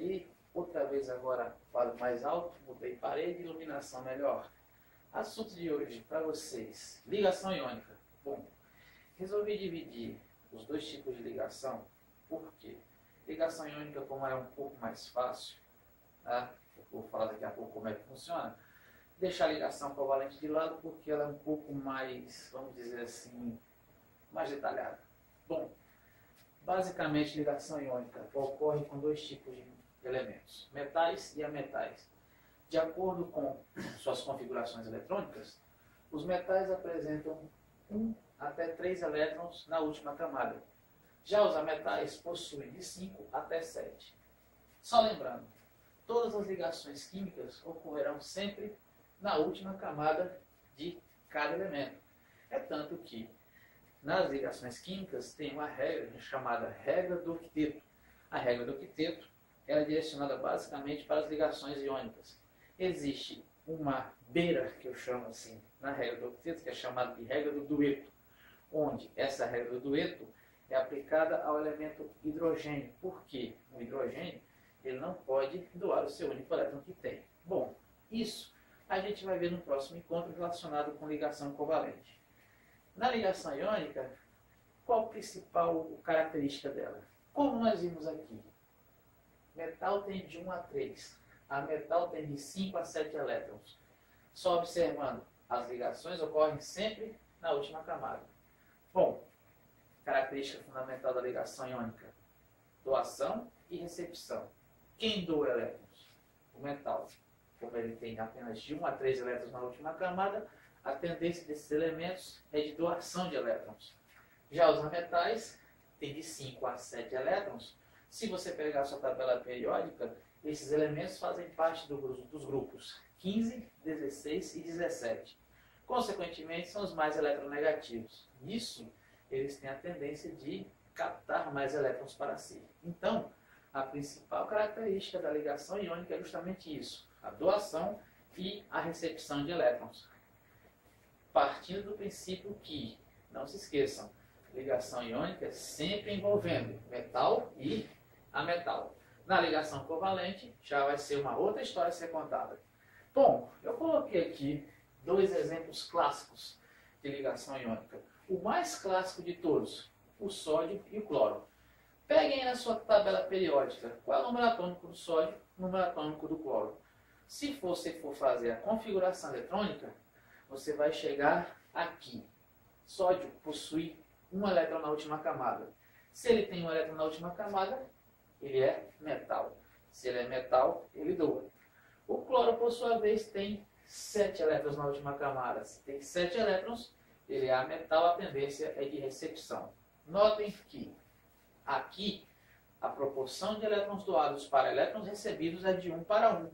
aí, outra vez agora falo mais alto, mudei parede, iluminação melhor. Assunto de hoje para vocês, ligação iônica. Bom, resolvi dividir os dois tipos de ligação, porque ligação iônica, como é um pouco mais fácil, tá? Eu vou falar daqui a pouco como é que funciona, deixar a ligação covalente de lado porque ela é um pouco mais, vamos dizer assim, mais detalhada. Bom, basicamente ligação iônica ocorre com dois tipos de elementos, metais e ametais. De acordo com suas configurações eletrônicas, os metais apresentam 1 até 3 elétrons na última camada. Já os ametais possuem de 5 até 7. Só lembrando, todas as ligações químicas ocorrerão sempre na última camada de cada elemento. É tanto que nas ligações químicas tem uma regra chamada regra do octeto. A regra do octeto é direcionada basicamente para as ligações iônicas. Existe uma beira, que eu chamo assim, na regra do octeto, que é chamada de regra do dueto, onde essa regra do dueto é aplicada ao elemento hidrogênio, porque o hidrogênio ele não pode doar o seu único elétron que tem. Bom, isso a gente vai ver no próximo encontro relacionado com ligação covalente. Na ligação iônica, qual a principal característica dela? Como nós vimos aqui, metal tem de 1 a 3, a metal tem de 5 a 7 elétrons. Só observando, as ligações ocorrem sempre na última camada. Bom, característica fundamental da ligação iônica, doação e recepção. Quem doa elétrons? O metal. Como ele tem apenas de 1 a 3 elétrons na última camada, a tendência desses elementos é de doação de elétrons. Já os ametais têm de 5 a 7 elétrons. Se você pegar a sua tabela periódica, esses elementos fazem parte dos grupos 15, 16 e 17. Consequentemente, são os mais eletronegativos. Nisso, eles têm a tendência de captar mais elétrons para si. Então, a principal característica da ligação iônica é justamente isso, a doação e a recepção de elétrons. Partindo do princípio que, não se esqueçam, ligação iônica sempre envolvendo metal e ametal. Na ligação covalente, já vai ser uma outra história a ser contada. Bom, eu coloquei aqui dois exemplos clássicos de ligação iônica. O mais clássico de todos, o sódio e o cloro. Peguem aí na sua tabela periódica qual é o número atômico do sódio e o número atômico do cloro. Se você for fazer a configuração eletrônica, você vai chegar aqui. Sódio possui um elétron na última camada. Se ele tem um elétron na última camada, ele é metal. Se ele é metal, ele doa. O cloro, por sua vez, tem 7 elétrons na última camada. Se tem 7 elétrons, ele é ametal, a tendência é de recepção. Notem que aqui a proporção de elétrons doados para elétrons recebidos é de 1 para 1.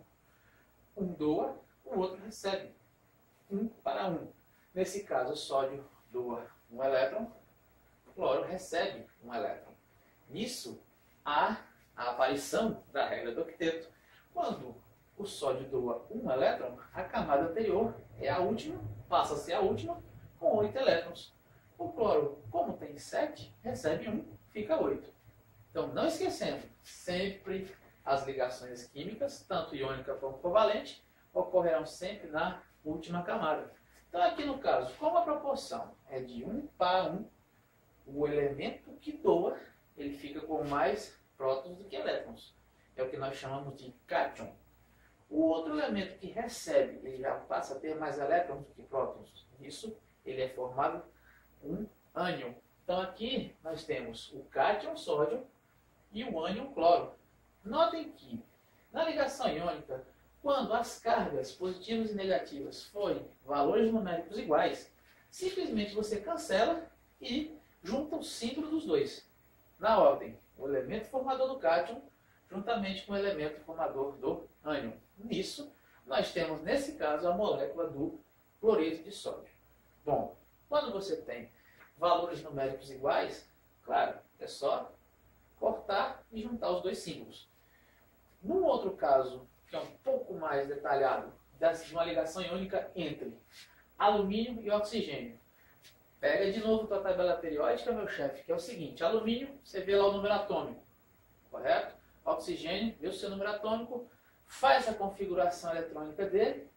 Um doa, o outro recebe. 1 para 1. Nesse caso, o sódio doa um elétron, o cloro recebe um elétron. Nisso, há a aparição da regra do octeto. Quando o sódio doa um elétron, a camada anterior é a última, passa a ser a última, com 8 elétrons. O cloro, como tem 7, recebe 1, fica 8. Então, não esquecendo, sempre as ligações químicas, tanto iônica como covalente, ocorrerão sempre na última camada. Então, aqui no caso, como a proporção é de 1 para 1, o elemento que doa, ele fica com mais prótons do que elétrons. É o que nós chamamos de cátion. O outro elemento que recebe, ele já passa a ter mais elétrons do que prótons. Isso, ele é formado um ânion. Então, aqui nós temos o cátion, sódio, e o ânion, cloro. Notem que, na ligação iônica, quando as cargas positivas e negativas forem valores numéricos iguais, simplesmente você cancela e junta o símbolo dos dois. Na ordem, o elemento formador do cátion juntamente com o elemento formador do ânion. Nisso, nós temos, nesse caso, a molécula do cloreto de sódio. Bom, quando você tem valores numéricos iguais, claro, é só cortar e juntar os dois símbolos. Num outro caso, que é um pouco mais detalhado, de uma ligação iônica entre alumínio e oxigênio. Pega de novo a tua tabela periódica, meu chefe, que é o seguinte: alumínio, você vê lá o número atômico, correto? oxigênio, vê o seu número atômico, faz a configuração eletrônica dele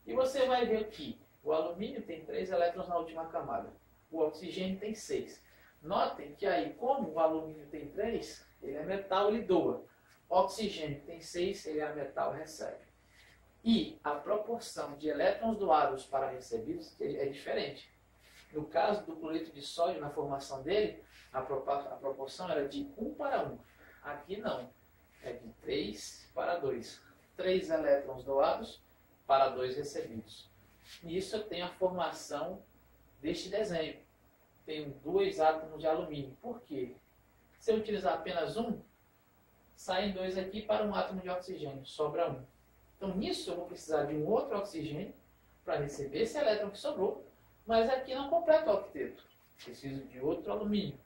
e você vai ver que o alumínio tem 3 elétrons na última camada, o oxigênio tem 6. Notem que aí, como o alumínio tem 3, ele é metal, ele doa. O oxigênio tem 6, ele é metal, recebe. E a proporção de elétrons doados para recebidos é diferente. No caso do cloreto de sódio, na formação dele, a proporção era de 1 para 1. Aqui não, é de 3 para 2. 3 elétrons doados para 2 recebidos. Nisso eu tenho a formação deste desenho. Tenho 2 átomos de alumínio. Por quê? Se eu utilizar apenas um, saem 2 aqui para um átomo de oxigênio, sobra 1. Então nisso eu vou precisar de um outro oxigênio para receber esse elétron que sobrou, mas aqui não completa o octeto. Preciso de outro alumínio.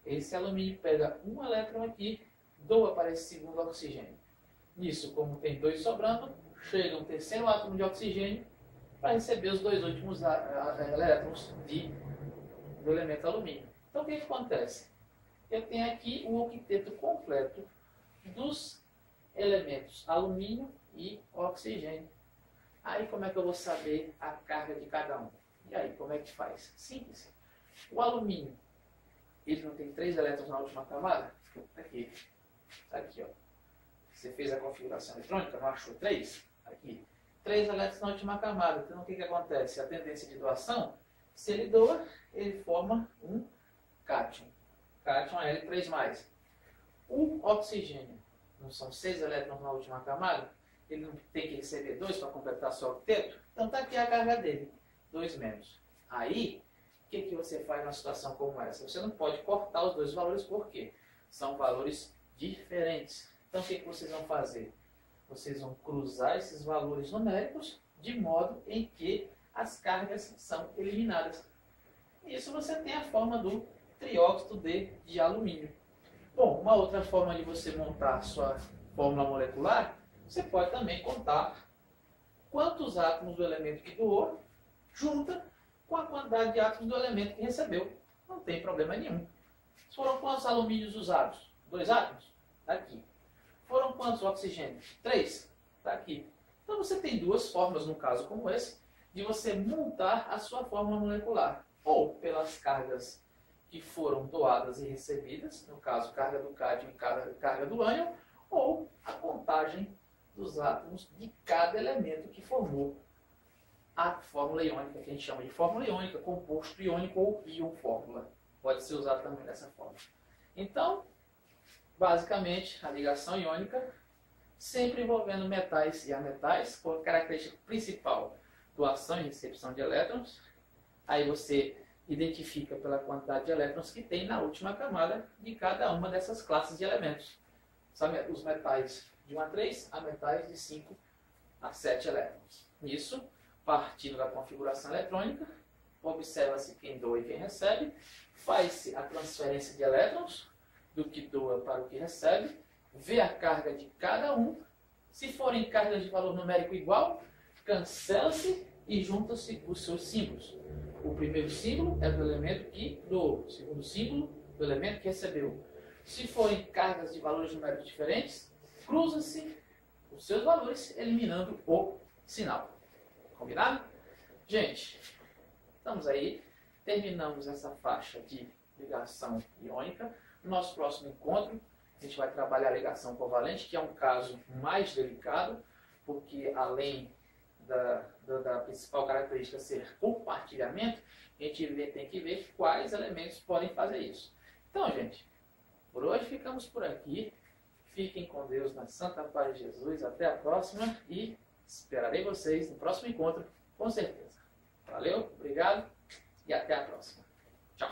Esse alumínio pega um elétron aqui, doa para esse segundo oxigênio. Nisso, como tem 2 sobrando, chega um terceiro átomo de oxigênio para receber os 2 últimos elétrons do elemento alumínio. Então o que acontece? Eu tenho aqui o octeto completo dos elementos alumínio e oxigênio. Aí como é que eu vou saber a carga de cada um? E aí, como é que faz? Simples. O alumínio, ele não tem 3 elétrons na última camada? Aqui. Aqui, ó. Você fez a configuração eletrônica, não achou 3? Aqui. 3 elétrons na última camada. Então, o que acontece? A tendência de doação, se ele doa, ele forma um cátion. Cátion é L3+. O oxigênio, não são 6 elétrons na última camada? Ele não tem que receber 2 para completar seu octeto? Então, está aqui a carga dele. 2 menos. Aí, o que você faz numa situação como essa? Você não pode cortar os 2 valores, por quê? São valores diferentes. Então, o que vocês vão fazer? Vocês vão cruzar esses valores numéricos de modo em que as cargas são eliminadas. Isso você tem a forma do trióxido de alumínio. Bom, uma outra forma de você montar a sua fórmula molecular, você pode também contar quantos átomos do elemento que doou junta com a quantidade de átomos do elemento que recebeu. Não tem problema nenhum. Foram quantos alumínios usados? 2 átomos? Está aqui. Foram quantos oxigênios? 3? Está aqui. Então você tem 2 formas, num caso como esse, de você montar a sua fórmula molecular. Ou pelas cargas que foram doadas e recebidas, no caso carga do cádmio e carga do ânion, ou a contagem dos átomos de cada elemento que formou a fórmula iônica, que a gente chama de fórmula iônica, composto iônico ou íon-fórmula. Pode ser usado também dessa forma. Então, basicamente, a ligação iônica, sempre envolvendo metais e ametais, com a característica principal, doação e recepção de elétrons. Aí você identifica pela quantidade de elétrons que tem na última camada de cada uma dessas classes de elementos. Os metais de 1 a 3, a metais de 5 a 7 elétrons. Nisso, partindo da configuração eletrônica, observa-se quem doa e quem recebe, faz-se a transferência de elétrons, do que doa para o que recebe, vê a carga de cada um, se forem cargas de valor numérico igual, cancela-se e junta-se os seus símbolos. O primeiro símbolo é do elemento que doou, o segundo símbolo do elemento que recebeu. Se forem cargas de valores numéricos diferentes, cruza-se os seus valores, eliminando o sinal. Combinado? Gente, estamos aí, terminamos essa faixa de ligação iônica. No nosso próximo encontro, a gente vai trabalhar a ligação covalente, que é um caso mais delicado, porque além da principal característica ser compartilhamento, a gente tem que ver quais elementos podem fazer isso. Então, gente, por hoje ficamos por aqui. Fiquem com Deus na Santa Paz de Jesus. Até a próxima e esperarei vocês no próximo encontro, com certeza. Valeu, obrigado e até a próxima. Tchau.